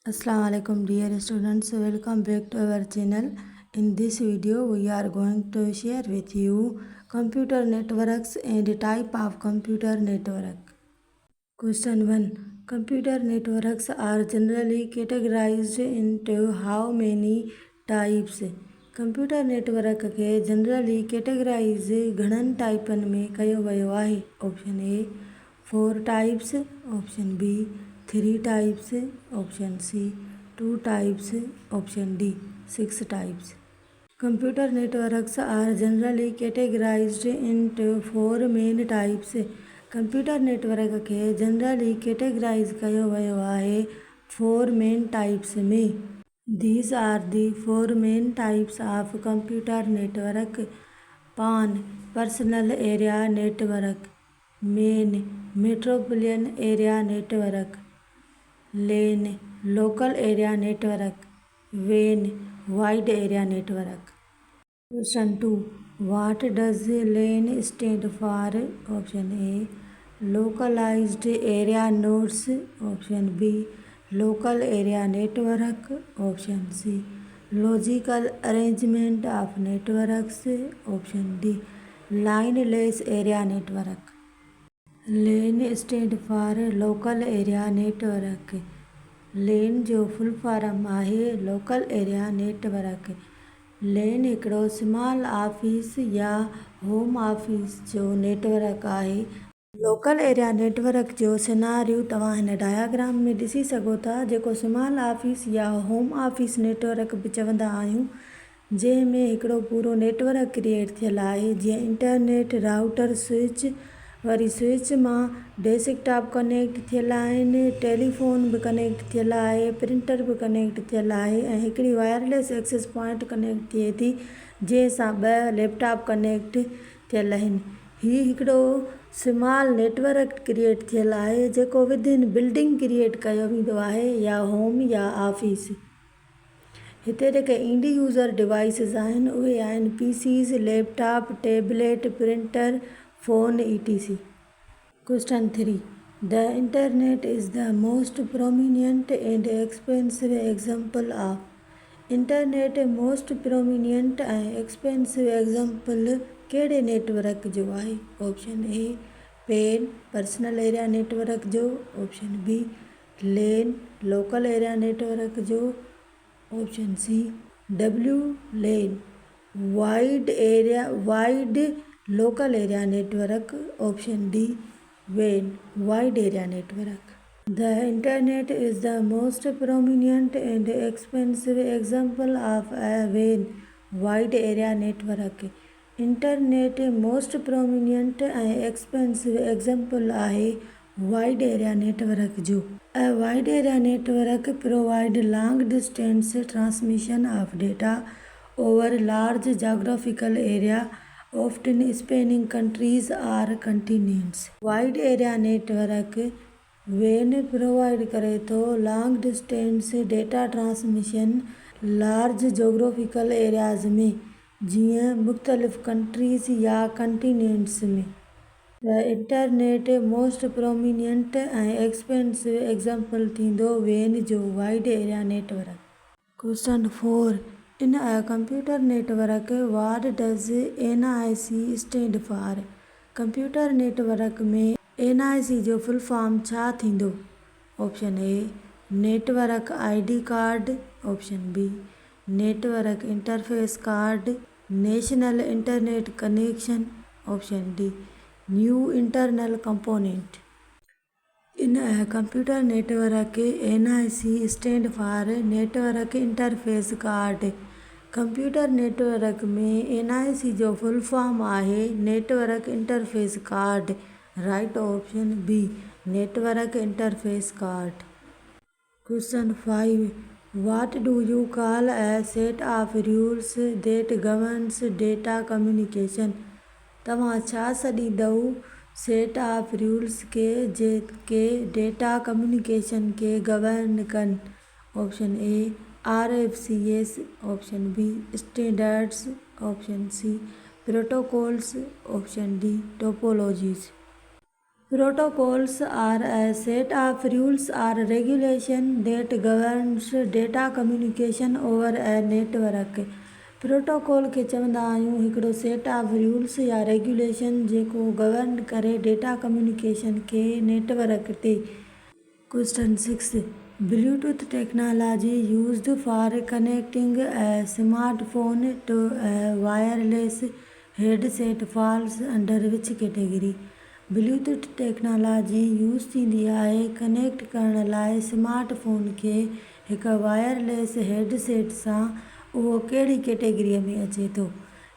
Assalamu alaikum dear students, welcome back to our channel. In this video we are going to share with you computer networks and type of computer network. Question 1. Computer networks are generally categorized into how many types? Computer network के generally categorise घणनि टाइपनि में कयो वियो आहे. Option A 4 types, option B 3 types, option C 2 types, option D 6 types. Computer networks are generally categorized into 4 main types. Computer network के generally categorise कयो वियो आहे 4 मेन टाइप्स में. These are the 4 main types of computer network. PAN Personal Area Network, MAN Metropolitan Area Network, LAN Local Area Network, WAN Wide Area Network. Question 2. What does LAN stand for? Option A Localized Area Nodes, option B Local Area Network, option C Logical Arrangement of Networks, option D Lineless Area Network. LAN stand for Local Area Network. LAN जो full form आहे local area network. LAN हिकिड़ो small office या home office जो network आहे. Local area network जो scenario तव्हां हिन diagram में ॾिसी सघो था, जेको स्मॉल ऑफिस या होम ऑफिस नेटवर्क बि चवंदा आहियूं, जंहिंमें हिकिड़ो पूरो नेटवर्क क्रिएट थियल आहे. जीअं इंटरनेट, राउटर, स्विच, वरी स्विच मां डेस्कटॉप कनेक्ट थियल आहिनि, टेलीफोन बि कनेक्ट थियल आहे, प्रिंटर बि कनेक्ट थियल आहे ऐं हिकिड़ी वायरलेस एक्सेस पॉइंट कनेक्ट थिए थी, जंहिंसां 2 लैपटॉप कनेक्ट थियल आहिनि. हीउ हिकिड़ो स्मॉल नेटवर्क क्रिएट थियल आहे जेको विदिन बिल्डिंग क्रिएट कयो वेंदो आहे या होम या ऑफिस. हिते जेके इंड यूज़र डिवाइसिस आहिनि उहे आहिनि PCs, laptop, tablet, printer, phone etc. Question 3. The internet is the most prominent and expensive example of. Internet most prominent ऐं एक्सपेंसिव एग्जाम्पल कहिड़े नेटवर्क जो आहे? Option A PAN personal area network जो, option B LAN local area network जो, option C WLAN wide local area network, option D WAN wide area network. The internet is the most prominent and expensive example of a WAN wide area network. Internet most prominent ऐं expensive example आहे wide area network जो. A wide area network provide long distance transmission of data over large geographical area, often spanning countries or continents. Wide area network WAN provide करे थो long distance data transmission large geographical areas में, जीअं मुख़्तलिफ़ countries या continents में. त internet most prominent ऐं expensive example थींदो WAN जो wide area network. Question 4. In a computer network, what does NIC stand for? Computer network में NIC जो फुल फॉर्म छा थींदो? Option A network ID card, option B network interface card, national internet connection, option D new internal component. In a computer network, NIC stand for network interface card. Computer network में NIC जो full form आहे network interface card. Right option B network interface card. Question 5. What do you call a set of rules that governs data communication? तव्हां छा सॾींदव set of rules के जेके data communication के govern कनि? Option A RFCs, option B standards, option C protocols, option D topologies. Protocols are a set of rules or regulation that governs data communication over a network. Protocol खे चवंदा आहियूं हिकिड़ो set of rules या regulation जेको govern करे data communication खे network ते। Question 6. Bluetooth technology used for connecting a smartphone to a wireless headset falls under which category? Bluetooth technology use थींदी आहे कनेक्ट करण लाइ स्मार्टफोन खे हिकु वायरलेस हेडसेट सां, उहो कहिड़ी कैटेगरीअ में अचे थो?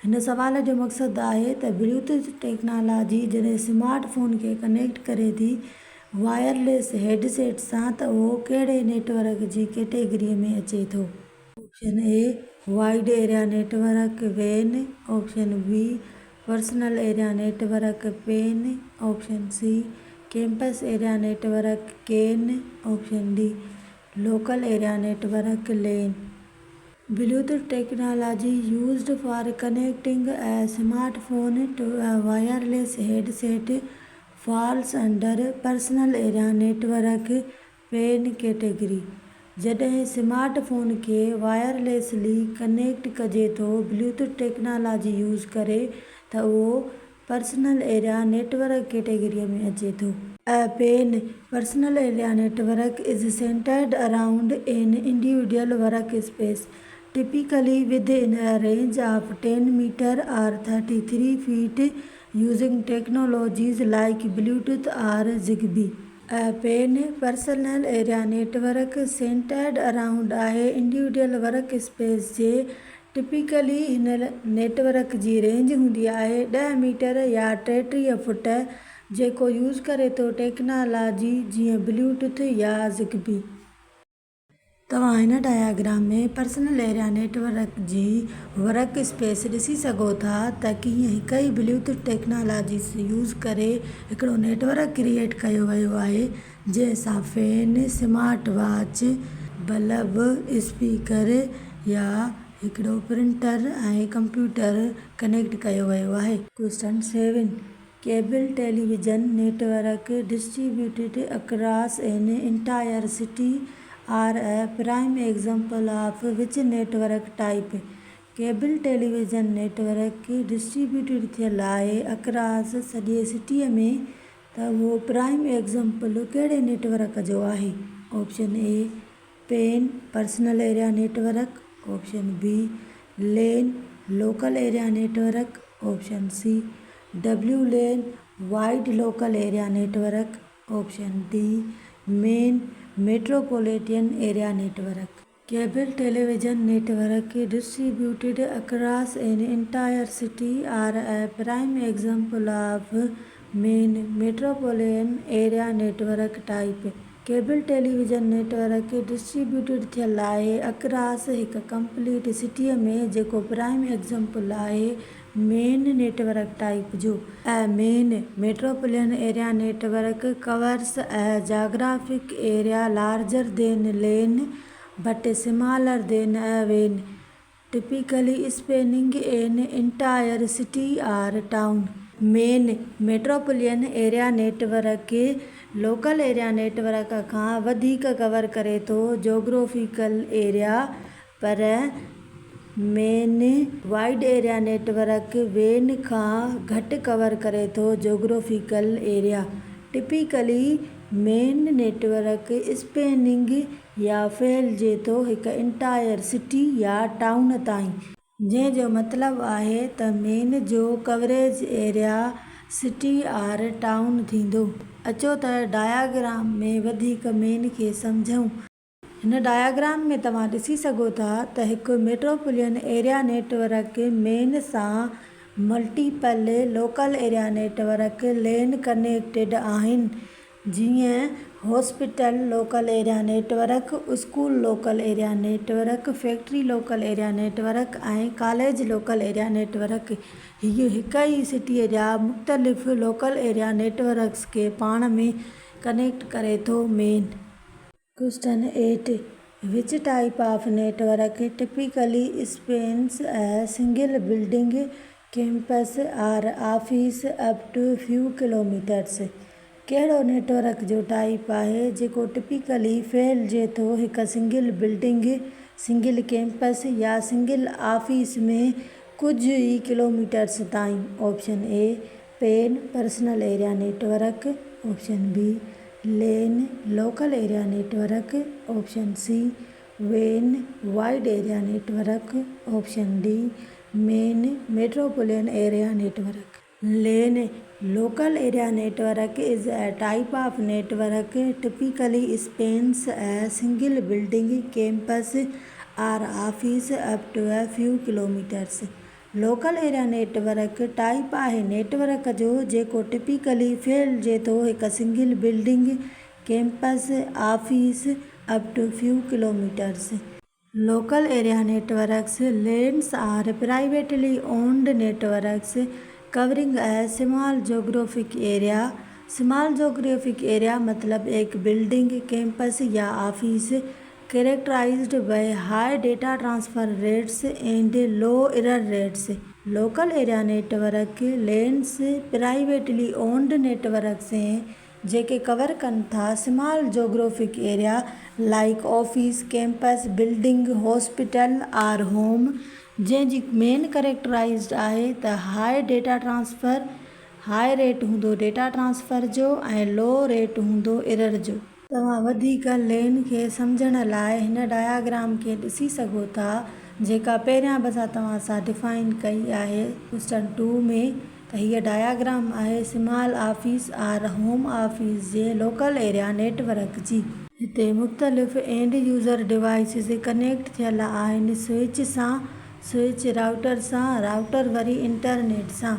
हिन सवाल जो मक़सदु आहे त ब्लूटूथ टेक्नोलॉजी जॾहिं स्मार्टफोन खे कनेक्ट करे थी वायरलेस हेडसेट सां त उहो कहिड़े नेटवर्क जी कैटेगरीअ में अचे थो? Option A wide area network वेन, option B personal area network PAN, option C campus area network CAN, option D local area network LAN. Bluetooth technology used for connecting a smartphone to a wireless headset falls under personal area network PAN category. जॾहिं smartphone खे wirelessly connect कजे थो Bluetooth technology use करे त उहो personal area network कैटेगरीअ में अचे थो। A PAN personal area network is centered around an individual workspace, typically within a range of 10 meters or 33 feet, using technologies like Bluetooth or Zigbee. A PAN personal area network centered around आहे individual workspace जे। Typically हिन network जी range हूंदी आहे 10 metre या 33 foot, जेको use करे थो technology जीअं Bluetooth या ज़िगबी। तव्हां हिन डायग्राम में पर्सनल एरिया नेटवर्क जी वर्क स्पेस ॾिसी सघो था त कीअं हिकु ई ब्लूटूथ टेक्नोलॉजी यूज़ करे हिकिड़ो नेटवर्क क्रिएट कयो वियो आहे, जंहिंसां fan, smart watch, bulb, speaker या हिकिड़ो प्रिंटर ऐं कंप्यूटर कनेक्ट कयो वियो आहे। Question 7. Cable television network distributed across an entire city are a prime example of which network type? Cable television network distributed थियल आहे अक्रॉस सॼे सिटीअ में, त उहो प्राइम एग्ज़ाम्पल कहिड़े नेटवर्क जो आहे? Option A PAN personal area network, option B LAN local area network, option C WLAN wide local area network, option D MAN metropolitan area network. Cable television network distributed across an entire city are a prime example of main metropolitan area network type. Cable television network distributed थियल आहे across हिकु complete सिटीअ में, जेको prime example आहे main network type जो। A main metropolitan area network covers a geographic area larger than LAN but smaller than a WAN, typically spanning an entire city or town. MAN metropolitan area network local area network खां वधीक cover करे थो geographical area, पर MAN wide area network वेन खां घटि cover करे थो geographical area. Typically MAN network spanning या फैलिजे थो हिकु इंटायर सिटी या टाउन ताईं, जंहिंजो मतिलबु आहे त मेन जो coverage area city or town थींदो। अचो त डायग्राम में वधीक मेन खे सम्झूं। हिन डायग्राम में तव्हां ॾिसी सघो था त हिकु मेट्रोपोलिटन एरिया नेटवर्क मेन सां मल्टीपल लोकल एरिया नेटवर्क लेन कनेक्टेड आहिनि, जीअं hospital local area network, school local area network, factory local area network ऐं कॉलेज लोकल एरिया नेटवर्क। हीअ हिकु ई सिटीअ जा मुख़्तलिफ़ लोकल एरिया नेटवर्क्स खे पाण में कनेक्ट करे थो main. Question 8. Which type of network typically spans a single building, campus or office up to few kilometers? कहिड़ो नेटवर्क जो टाइप आहे जेको टिपिकली फहिलिजे थो हिक सिंगल बिल्डिंग, सिंगल कैंपस या सिंगल ऑफिस में कुझु ई किलोमीटर्स ताईं। Option A PAN personal area network, option B LAN local area network, option C वेन wide area network, option D MAN metropolitan area network. Lane local area network is a type of network typically spans a single building, campus or office up to a few kilometers. Local area network type आहे network जो जेको typically फहिलिजे थो हिक single building, campus, office up to few kilometres. Local area networks lanes are privately owned networks covering a small geographic area. Small geographic area मतलब एक building, campus या office characterized by high data transfer rates and low error rates. Local area network lanes privately owned networks हैं जेके कवर कनि था small geographic area like office, campus, building, hospital or home, जंहिंजी main characterised आहे त high data transfer, high rate हूंदो data transfer जो ऐं लो रेट हूंदो एरर जो। तव्हां वधीक लेन खे सम्झण लाइ हिन डायाग्राम खे ॾिसी सघो था जेका पहिरियां बसा तव्हां सां डिफाइन कई आहे क्वेश्चन 2 में। त हीअ डायाग्राम आहे small office or home office जे लोकल एरिया नेटवर्क जी। हिते मुख़्तलिफ़ एंड यूज़र डिवाइसिस कनेक्ट थियल आहिनि स्विच सां, स्विच राउटर सां, राउटर वरी इंटरनेट सां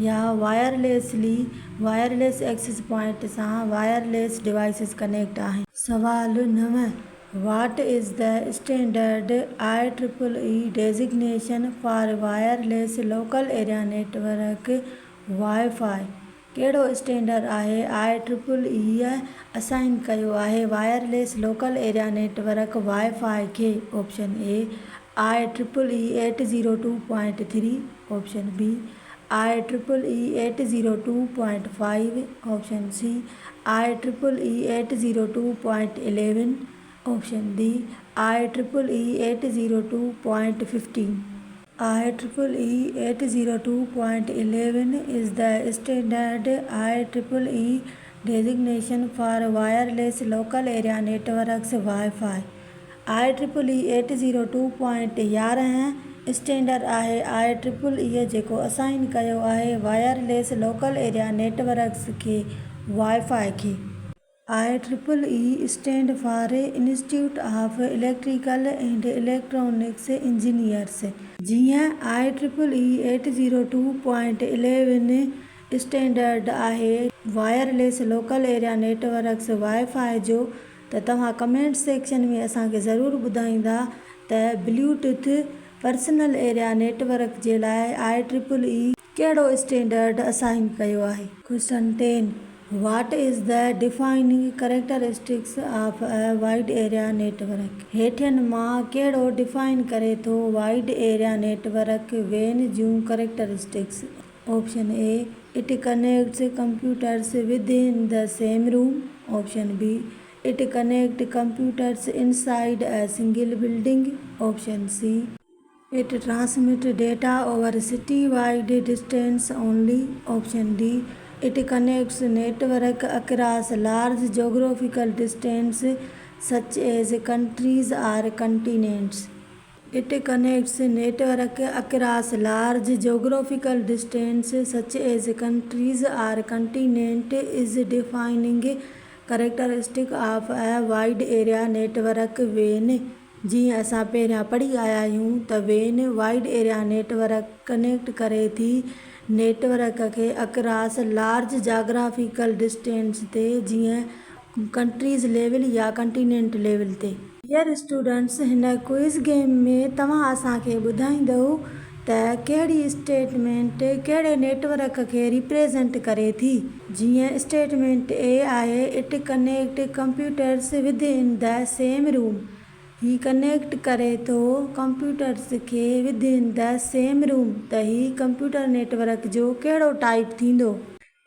या वायरलेसली वायरलेस एक्सेस पॉइंट सां वायरलेस डिवाइसिस कनेक्ट आहिनि। सवाल 9 What is the standard IEEE designation for wireless local area network Wi-Fi? कहिड़ो स्टैंडर्ड आहे IEEE असाइन कयो आहे wireless local area network wifi खे? Option A IEEE 802.3, option B IEEE 802.5, option C IEEE 802.11, option D IEEE 802.15. IEEE 802.11 is the standard IEEE designation for wireless local area networks Wi-Fi. IEEE 802.11 standard आहे IEEE जेको assign कयो आहे wireless local area networks खे wifi खे। IEEE stand for institute of electrical and electronics engineers. जीअं IEEE 802.11 standard आहे wireless local area networks wifi जो, त तव्हां कमेंट सेक्शन में असांखे ज़रूरु ॿुधाईंदा त ब्लूटूथ पर्सनल एरिया नेटवर्क जे लाइ IEEE कहिड़ो स्टैंडर्ड असाइन कयो आहे। Question 10 What is the defining characteristics of a wide area network? हेठियनि मां कहिड़ो डिफाइन करे थो वाइड एरिया नेटवर्क वेन जूं characteristics? Option A it connects computers with in the same room, option B it connect computers inside a single building, option see it transmit data over city wide distance only, option D It connects network across large geographical distance such as countries or continents. It connects network across large geographical distance such as countries or continent is defining characteristic of a wide area network when जीअं असां पहिरियां पढ़ी आया आहियूं त वेन wide area network connect करे थी network खे अक्रॉस लार्ज जाग्राफिकल डिस्टेंस ते, जीअं कंट्रीज़ लेवल या कंटिनेंट लेवल ते। डियर स्टूडेंट्स, हिन क्विज़ गेम में तव्हां असांखे ॿुधाईंदव त कहिड़ी स्टेटमेंट कहिड़े नेटवर्क खे रिप्रेज़ेंट करे थी। जीअं स्टेटमेंट ए आहे it connect computers with in the same room. ही कनेक्ट करे थो कंप्यूटर्स खे with in the same room, त ही कंप्यूटर नेटवर्क जो कहिड़ो टाइप थींदो?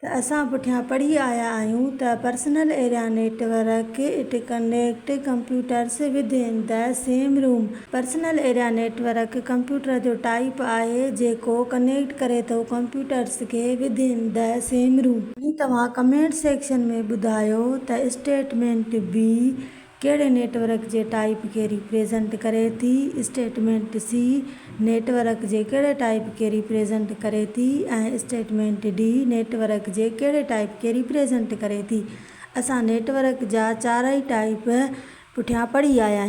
त असां पुठियां पढ़ी आया आहियूं त personal area network it connect computers with in the same room. Personal area network computer जो टाइप आहे जेको कनेक्ट करे थो कंप्यूटर्स खे with in the same room. तव्हां कमेंट सेक्शन में ॿुधायो त स्टेटमेंट बी कहिड़े नेटवर्क जे टाइप खे रिप्रेज़ेंट करे थी। स्टेटमेंट सी नेटवर्क जे कहिड़े टाइप खे रिप्रेज़ेंट करे थी ऐं स्टेटमेंट डी नेटवर्क जे कहिड़े टाइप खे रिप्रेज़ेंट करे थी। असां नेटवर्क जा चारई टाइप पुठियां पढ़ी आया आहियूं।